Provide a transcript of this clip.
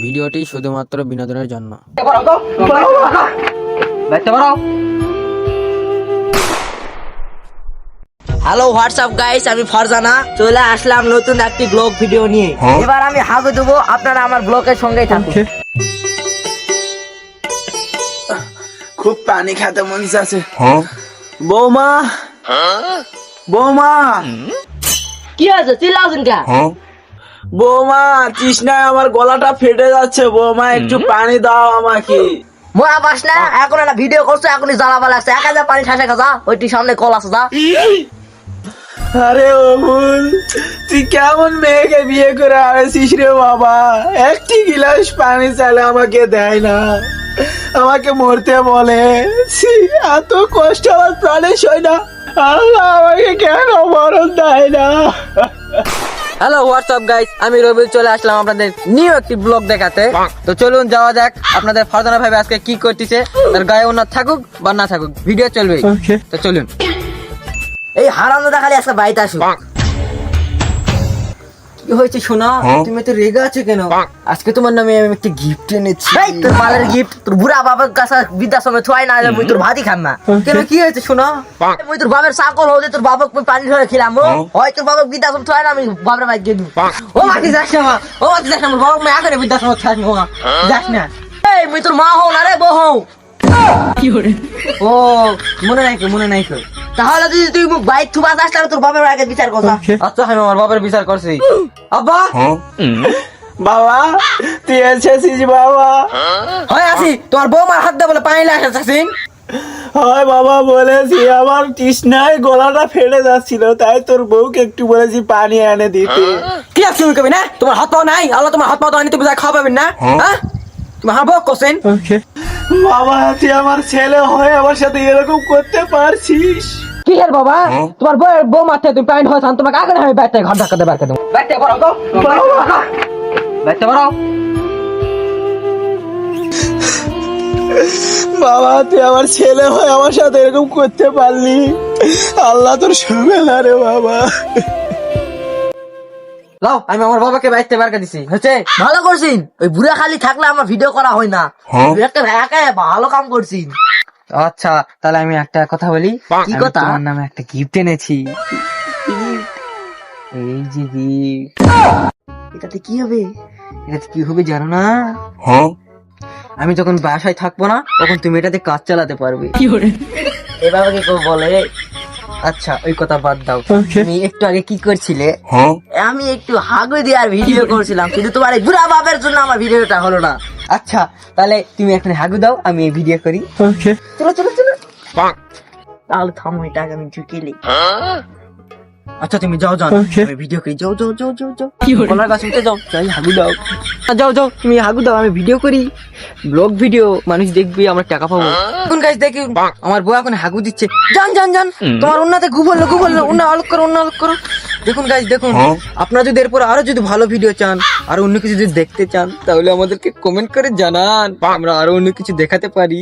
ভিডিওটি শুধুমাত্র বিনোদনের জন্য। হ্যালো হোয়াটসঅ্যাপ গাইস, আমি ফারজানা চলে আসলাম নতুন একটি ব্লগ ভিডিও নিয়ে। এবার আমি হাগু দেবো, আপনারা আমার ব্লগের সঙ্গেই থাকুন। খুব পানি খেতে মন চাচ্ছে। বৌমা, বৌমা, কি হয়েছে, চিল্লাওছেন কে? বৌমা, তৃষ্ণায় আমার গলাটা ফেটে যাচ্ছে। বৌমা, একটু পানি দাও আমাকে। মোয়া বাস না, এখন একটা ভিডিও করছো, এখনই জ্বালাবা লাগছে। 1000 পানি ঠাসা খাজা, ওইটি সামনে কল আছে যা। আরে অমুল, তুই কেমন মেয়েকে বিয়ে করে আনেছিস রে বাবা? একটি গিলাস পানি চাইলে আমাকে দেয় না, আমাকে মরতে বলে। ছি, এত কষ্ট আমার প্রাণে সই না। আল্লাহ আমাকে কেন মরণ দেয় না? হ্যালো হোয়াটসঅ্যাপ গাইস, আমি রবিল চলে আসলাম আপনাদের নিউ একটি ব্লগ দেখাতে। তো চলুন যাওয়া যাক আপনাদের ফারজানা ভাই আজকে কি করতেছে। তার গায়ে ওনার থাকুক বা না থাকুক, ভিডিও চলবে। তো চলুন। এই হারানো দেখালে আজকে বাড়িতে আসুক। কি হয়েছে সোনা, তুমি তো রেগে আছো কেন? আজকে তোমার নামে আমি একটা গিফট এনেছি। এই তোর মালের গিফট, তোর বুড়া বাবার কাছে বৃদ্ধাশ্রমে থুয়াই না, মুই তোর ভাতই খাম না। কেন, কি হয়েছে সোনা? মুই তোর বাবার চাকল হতে তোর বাবা পানি ধরে খেলাম। হয় তোর বাবা বৃদ্ধাশ্রম থুয়াই না, আমি বাবার বাইক দিয়ে দিই। ও মাটি যাস না, ও মাটি যাস না, বাবা মা আগে বৃদ্ধাশ্রম থাকি যাস না। এই মুই তোর মা হও না রে, বউ হও। ও মনে নাই মনে নাই। তাহলে যদি তুই বাইক থুবা যাস তাহলে তোর বাবার আগে বিচার কর। আচ্ছা আমি আমার বাবার বিচার করছি। আব্বা, বাবা, তুই এসেছিস বাবা? হয় আসি, তোমার বৌমার হাত দিয়ে বলে পানি লাগে চাচিন। হয় বাবা, বলেছি আমার তৃষ্ণায় গলাটা ফেটে যাচ্ছিল, তাই তোর বউকে একটু বলেছি পানি এনে দিতে। কি আছে তুমি কবি না? তোমার হাত পাও নাই, আল্লাহ তোমার হাত পাও তো আনি তুমি যা খাওয়া পাবেন না। হ্যাঁ, তুমি হাবো কোসেন। বাবা, তুই আমার ছেলে হয়ে আমার সাথে এরকম করতে পারছিস? কি হের বাবা, তোমার বউ মাথায় তুমি প্যান্ট হয়েছ, তোমাকে আগে আমি ব্যাটটা ঘর ধাক্কা দেবার কেন? ব্যাটটা বড় তো, ব্যাটটা বড়। বাবা, তুই আমার ছেলে হয়ে আমার সাথে এরকম করতে পারলি? আল্লাহ তোর শুনবে না রে বাবা। লাও, আমি আমার বাবাকে বাইতে বারকা দিছি, হচ্ছে? ভালো করছিন, ওই বুড়া খালি থাকলে আমার ভিডিও করা হয় না। তুই একটা একা ভালো কাম করছিস। আচ্ছা, তাহলে আমি একটা কথা বলি। কি আমি কথা? তোমার নামে একটা গিফট এনেছি। এই যে গিফট। এটাতে কি হবে? এটাতে কি হবে জানো না? আমি যখন বাসায় থাকবো না, তখন তুমি এটাতে কাজ চালাতে পারবে। এভাবে কি কেউ বলে? আচ্ছা, ওই কথা বাদ দাও। তুমি একটু আগে কি করছিলে? আমি একটু হাগু দেওয়ার ভিডিও করছিলাম, কিন্তু তোমার এই বুড়া বাবার জন্য আমার ভিডিওটা হলো না। আচ্ছা, তাহলে তুমি এখন হাগু দাও, আমি এই ভিডিও করি। চলো চলো চলো, তাহলে থামো, এটা আগে আমি ঢুকিলি। আচ্ছা, তুমি যাও যাও, আমি ভিডিও করি। যাও যাও যাও যাও যাও, কলার গাছ উঠে যাও, যাই হাগু দাও। যাও যাও, তুমি হাগু দাও, আমি ভিডিও করি। ব্লগ ভিডিও, মানুষ দেখবে, আমরা টাকা পাবো। এখন গাছ দেখি আমার বউ এখন হাগু দিচ্ছে। যান যান যান, তোমার অন্যতে গুবল অন্য আলোক করো, অন্য আলোক করো। দেখুন গাইস, দেখুন, আপনারা যদি এরপর আরো যদি ভালো ভিডিও চান, আরো অন্য কিছু যদি দেখতে চান, তাহলে আমাদেরকে কমেন্ট করে জানান, আমরা আরো অন্য কিছু দেখাতে পারি।